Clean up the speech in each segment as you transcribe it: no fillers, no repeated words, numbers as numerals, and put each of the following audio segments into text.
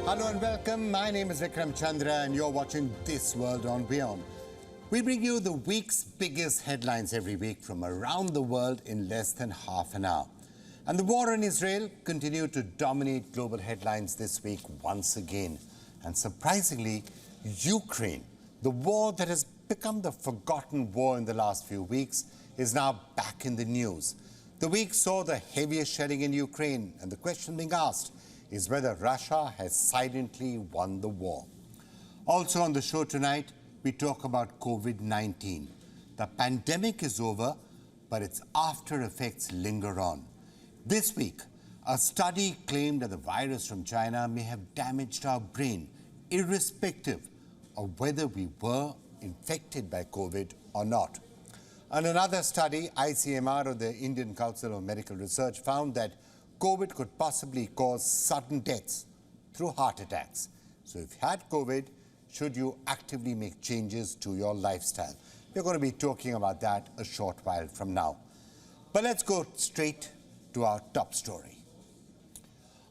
Hello and welcome. My name is Vikram Chandra and you're watching This World on WION. We bring you the week's biggest headlines every week from around the world in less than half an hour. And the war in Israel continued to dominate global headlines this week once again. And surprisingly, Ukraine, the war that has become the forgotten war in the last few weeks, is now back in the news. The week saw the heaviest shelling in Ukraine, and the question being asked is whether Russia has silently won the war. Also on the show tonight, we talk about COVID-19. The pandemic is over, but its after effects linger on. This week, a study claimed that the virus from China may have damaged our brain, irrespective of whether we were infected by COVID or not. And another study, ICMR, of the Indian Council of Medical Research, found that COVID could possibly cause sudden deaths through heart attacks. So if you had COVID, should you actively make changes to your lifestyle? We're going to be talking about that a short while from now. But let's go straight to our top story.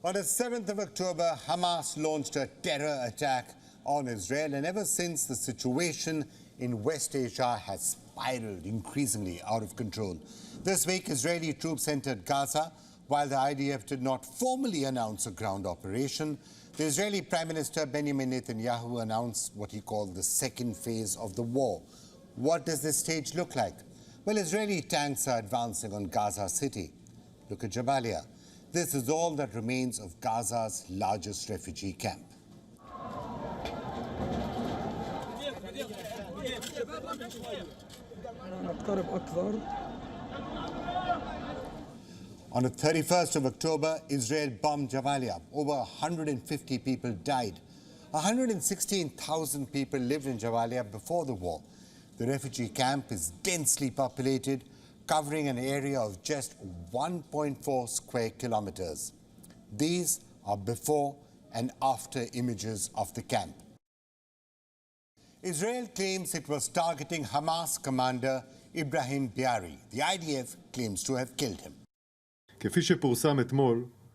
On the 7th of October, Hamas launched a terror attack on Israel, and ever since, the situation in West Asia has spiraled increasingly out of control. This week, Israeli troops entered Gaza. While the IDF did not formally announce a ground operation, the Israeli Prime Minister Benjamin Netanyahu announced what he called the second phase of the war. What does this stage look like? Well, Israeli tanks are advancing on Gaza City. Look at Jabalia. This is all that remains of Gaza's largest refugee camp. On the 31st of October, Israel bombed Jabalia. Over 150 people died. 116,000 people lived in Jabalia before the war. The refugee camp is densely populated, covering an area of just 1.4 square kilometers. These are before and after images of the camp. Israel claims it was targeting Hamas commander Ibrahim Biari. The IDF claims to have killed him.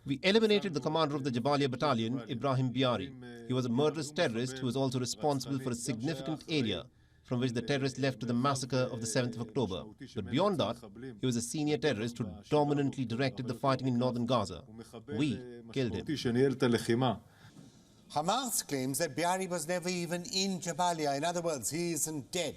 We eliminated the commander of the Jabalia battalion, Ibrahim Biari. He was a murderous terrorist who was also responsible for a significant area from which the terrorists left to the massacre of the 7th of October. But beyond that, he was a senior terrorist who dominantly directed the fighting in northern Gaza. We killed him. Hamas claims that Biari was never even in Jabalia. In other words, he isn't dead.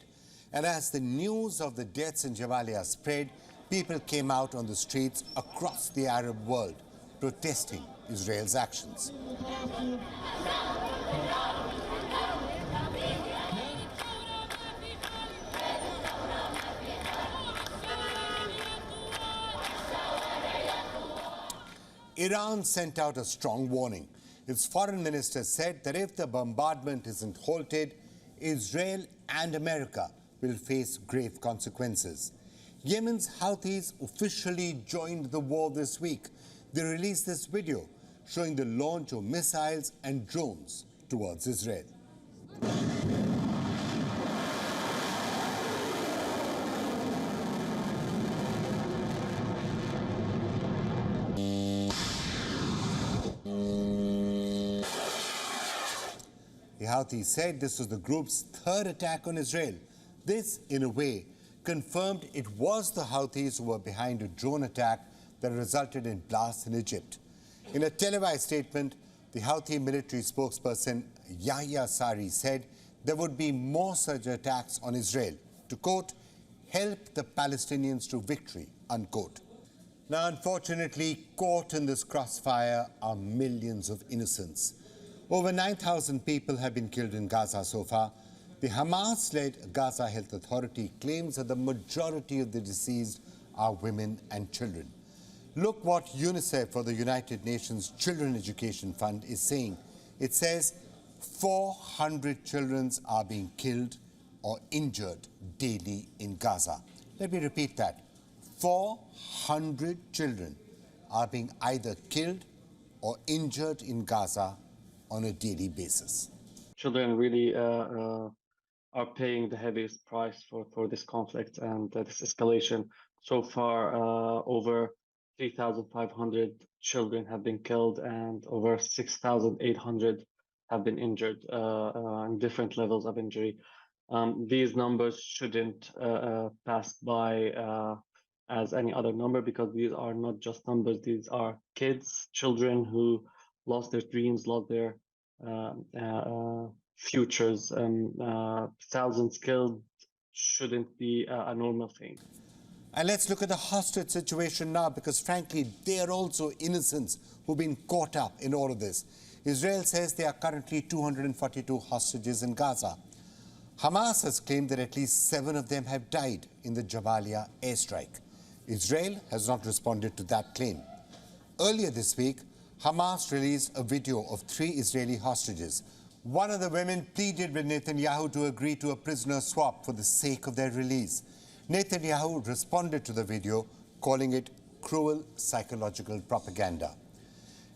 And as the news of the deaths in Jabalia spread, people came out on the streets across the Arab world, protesting Israel's actions. Iran sent out a strong warning. Its foreign minister said that if the bombardment isn't halted, Israel and America will face grave consequences. Yemen's Houthis officially joined the war this week. They released this video showing the launch of missiles and drones towards Israel. The Houthis said this was the group's third attack on Israel. This, in a way, confirmed it was the Houthis who were behind a drone attack that resulted in blasts in Egypt. In a televised statement, the Houthi military spokesperson Yahya Sari said there would be more such attacks on Israel to, quote, help the Palestinians to victory, unquote. Now, unfortunately, caught in this crossfire are millions of innocents. Over 9,000 people have been killed in Gaza so far. The Hamas-led Gaza Health Authority claims that the majority of the deceased are women and children. Look what UNICEF, or the United Nations Children Education Fund, is saying. It says 400 children are being killed or injured daily in Gaza. Let me repeat that. 400 children are being either killed or injured in Gaza on a daily basis. Children really are paying the heaviest price for this conflict and this escalation. So far, over 3,500 children have been killed and over 6,800 have been injured in different levels of injury. These numbers shouldn't pass by as any other number, because these are not just numbers. These are kids, children who lost their dreams, lost their futures, and thousands killed shouldn't be a normal thing. And let's look at the hostage situation now, because frankly, they are also innocents who've been caught up in all of this. Israel says there are currently 242 hostages in Gaza. Hamas has claimed that at least 7 of them have died in the Jabalia airstrike. Israel has not responded to that claim. Earlier this week, Hamas released a video of 3 Israeli hostages. One of the women pleaded with Netanyahu to agree to a prisoner swap for the sake of their release. Netanyahu responded to the video, calling it cruel psychological propaganda.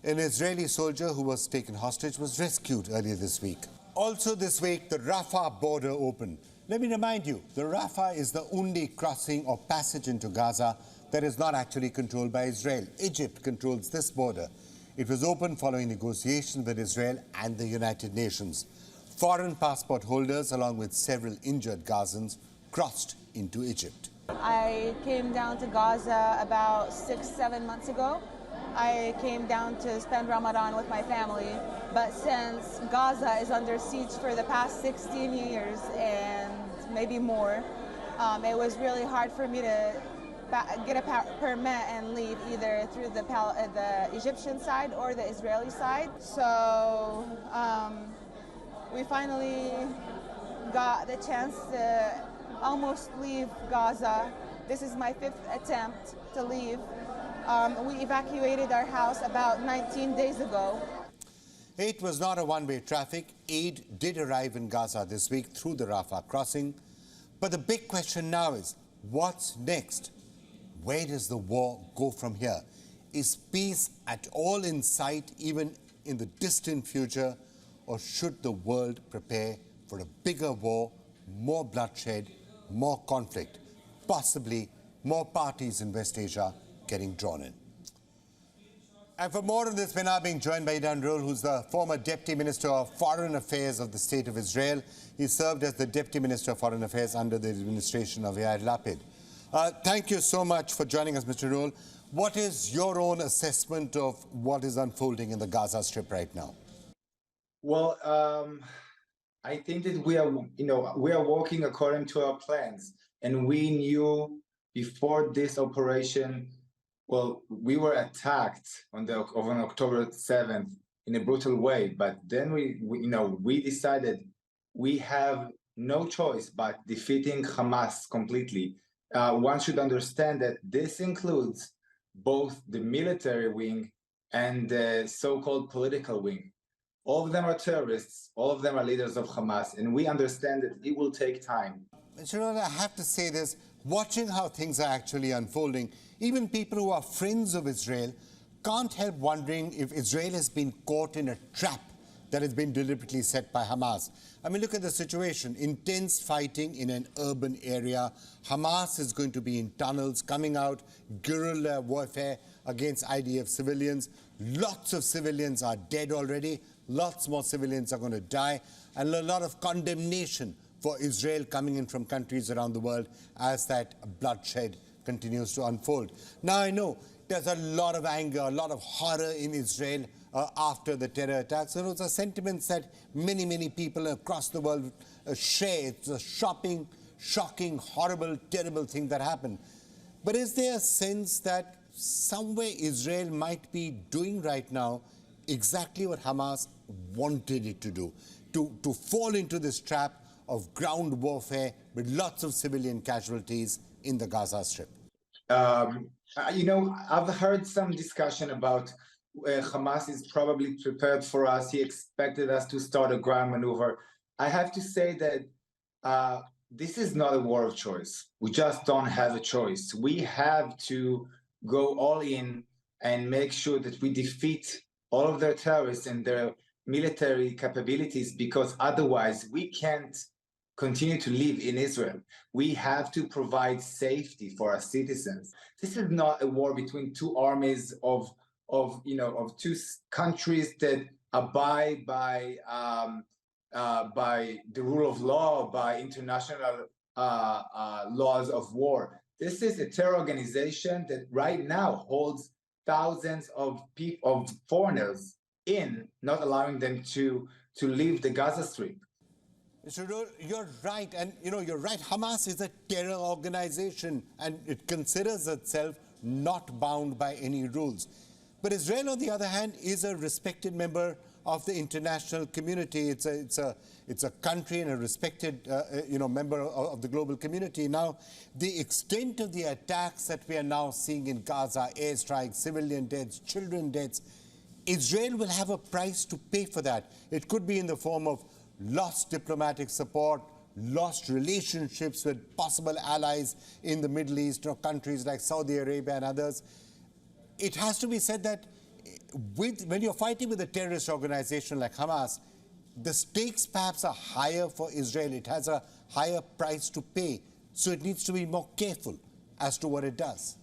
An Israeli soldier who was taken hostage was rescued earlier this week. Also this week, the Rafah border opened. Let me remind you, the Rafah is the only crossing or passage into Gaza that is not actually controlled by Israel. Egypt controls this border. It was opened following negotiations with Israel and the United Nations. Foreign passport holders, along with several injured Gazans, crossed into Egypt. I came down to Gaza about 6-7 months ago. I came down to spend Ramadan with my family, but since Gaza is under siege for the past 16 years and maybe more, it was really hard for me to get a permit and leave either through the Egyptian side or the Israeli side. So we finally got the chance to almost leave Gaza. This is my 5th attempt to leave. We evacuated our house about 19 days ago. It was not a one-way traffic. Aid did arrive in Gaza this week through the Rafah crossing. But the big question now is, what's next? Where does the war go from here? Is peace at all in sight, even in the distant future? Or should the world prepare for a bigger war, more bloodshed, more conflict, possibly more parties in West Asia getting drawn in? And for more on this, we're now being joined by Idan Rol, who's the former Deputy Minister of Foreign Affairs of the State of Israel. He served as the Deputy Minister of Foreign Affairs under the administration of Yair Lapid. Thank you so much for joining us, Mr. Rol. What is your own assessment of what is unfolding in the Gaza Strip right now? Well, I think that we are working according to our plans, and we knew before this operation. Well, we were attacked on October 7th in a brutal way, but then we decided we have no choice but defeating Hamas completely. One should understand that this includes both the military wing and the so-called political wing. All of them are terrorists, all of them are leaders of Hamas, and we understand that it will take time. Mr. Rol, I have to say this, watching how things are actually unfolding, even people who are friends of Israel can't help wondering if Israel has been caught in a trap that has been deliberately set by Hamas. I mean, look at the situation. Intense fighting in an urban area. Hamas is going to be in tunnels, coming out, guerrilla warfare against IDF civilians. Lots of civilians are dead already. Lots more civilians are going to die. And a lot of condemnation for Israel coming in from countries around the world as that bloodshed continues to unfold. Now, I know there's a lot of anger, a lot of horror in Israel after the terror attacks. Those are sentiments that many, many people across the world share. It's a shocking, horrible, terrible thing that happened. But is there a sense that somewhere Israel might be doing right now exactly what Hamas wanted it to do, to fall into this trap of ground warfare with lots of civilian casualties in the Gaza Strip? I've heard some discussion about Hamas is probably prepared for us. He expected us to start a ground maneuver. I have to say that this is not a war of choice. We just don't have a choice. We have to go all in and make sure that we defeat all of their terrorists and their military capabilities, because otherwise we can't continue to live in Israel. We have to provide safety for our citizens. This is not a war between two armies of two countries that abide by the rule of law, by international laws of war. This is a terror organization that right now holds thousands of people, of foreigners in, not allowing them to leave the Gaza Strip. So you're right, and you're right. Hamas is a terror organization, and it considers itself not bound by any rules. But Israel, on the other hand, is a respected member of the international community. It's a country and a respected member of the global community. Now, the extent of the attacks that we are now seeing in Gaza, airstrikes, civilian deaths, children deaths, Israel will have a price to pay for that. It could be in the form of lost diplomatic support, lost relationships with possible allies in the Middle East, countries like Saudi Arabia and others. It has to be said that when you're fighting with a terrorist organization like Hamas, the stakes perhaps are higher for Israel. It has a higher price to pay. So it needs to be more careful as to what it does.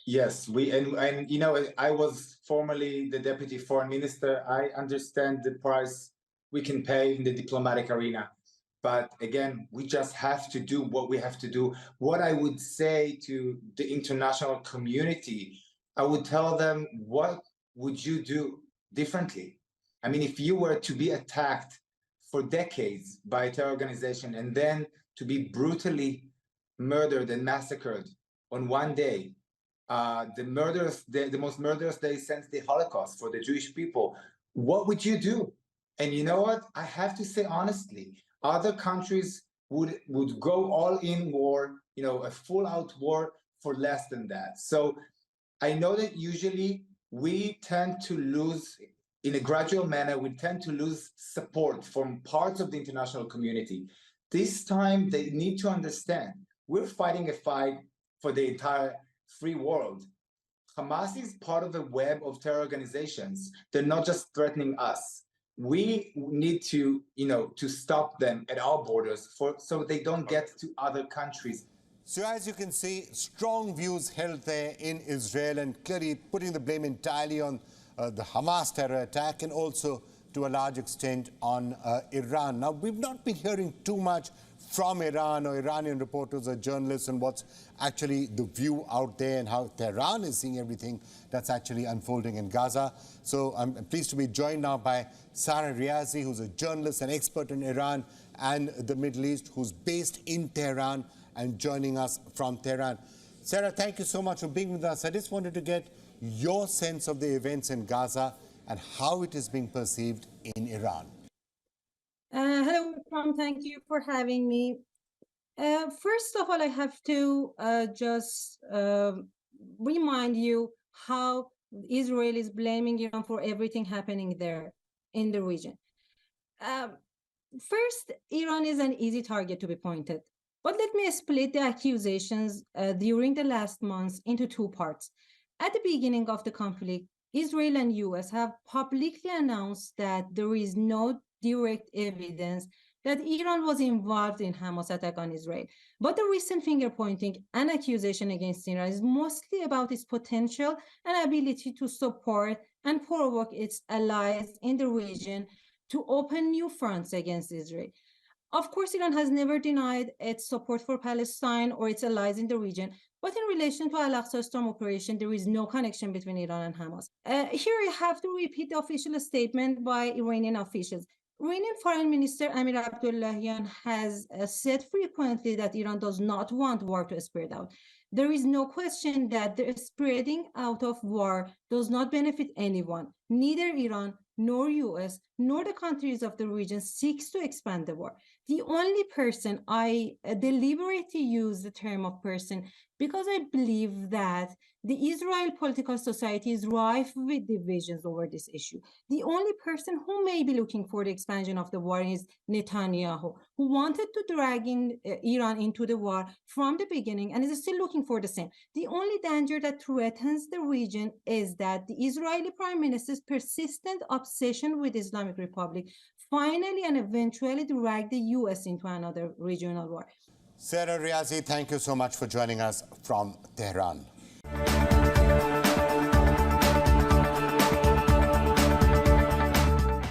Yes, I was formerly the deputy foreign minister. I understand the price we can pay in the diplomatic arena. But again, we just have to do what we have to do. What I would say to the international community, I would tell them, what would you do differently? I mean, if you were to be attacked for decades by a terror organization and then to be brutally murdered and massacred on one day, the most murderous day since the Holocaust for the Jewish people, what would you do? And you know what? I have to say honestly, other countries would go all in war, a full out war for less than that. So I know that usually we tend to lose, in a gradual manner, we tend to lose support from parts of the international community. This time they need to understand we're fighting a fight for the entire free world. Hamas is part of a web of terror organizations. They're not just threatening us. We need to stop them at our borders so they don't get to other countries. So as you can see, strong views held there in Israel, and clearly putting the blame entirely on the Hamas terror attack and also to a large extent on Iran. Now, we've not been hearing too much from Iran or Iranian reporters or journalists on what's actually the view out there and how Tehran is seeing everything that's actually unfolding in Gaza. So I'm pleased to be joined now by Sarah Riazi, who's a journalist and expert in Iran and the Middle East, who's based in Tehran and joining us from Tehran. Sarah, thank you so much for being with us. I just wanted to get your sense of the events in Gaza and how it is being perceived in Iran. Hello, Vikram. Thank you for having me. First of all, I have to just remind you how Israel is blaming Iran for everything happening there in the region. First, Iran is an easy target to be pointed. But let me split the accusations during the last months into two parts. At the beginning of the conflict, Israel and US have publicly announced that there is no direct evidence that Iran was involved in Hamas attack on Israel. But the recent finger pointing and accusation against Iran is mostly about its potential and ability to support and provoke its allies in the region to open new fronts against Israel. Of course, Iran has never denied its support for Palestine or its allies in the region, but in relation to Al-Aqsa Storm operation, there is no connection between Iran and Hamas. Here I have to repeat the official statement by Iranian officials. Iranian Foreign Minister Amir Abdullahian has said frequently that Iran does not want war to spread out. There is no question that the spreading out of war does not benefit anyone. Neither Iran nor US nor the countries of the region seeks to expand the war. The only person, I deliberately use the term of person because I believe that the Israel political society is rife with divisions over this issue. The only person who may be looking for the expansion of the war is Netanyahu, who wanted to drag in Iran into the war from the beginning and is still looking for the same. The only danger that threatens the region is that the Israeli Prime Minister's persistent obsession with Islamic Republic finally and eventually drag the US into another regional war. Sarah Riazi, thank you so much for joining us from Tehran.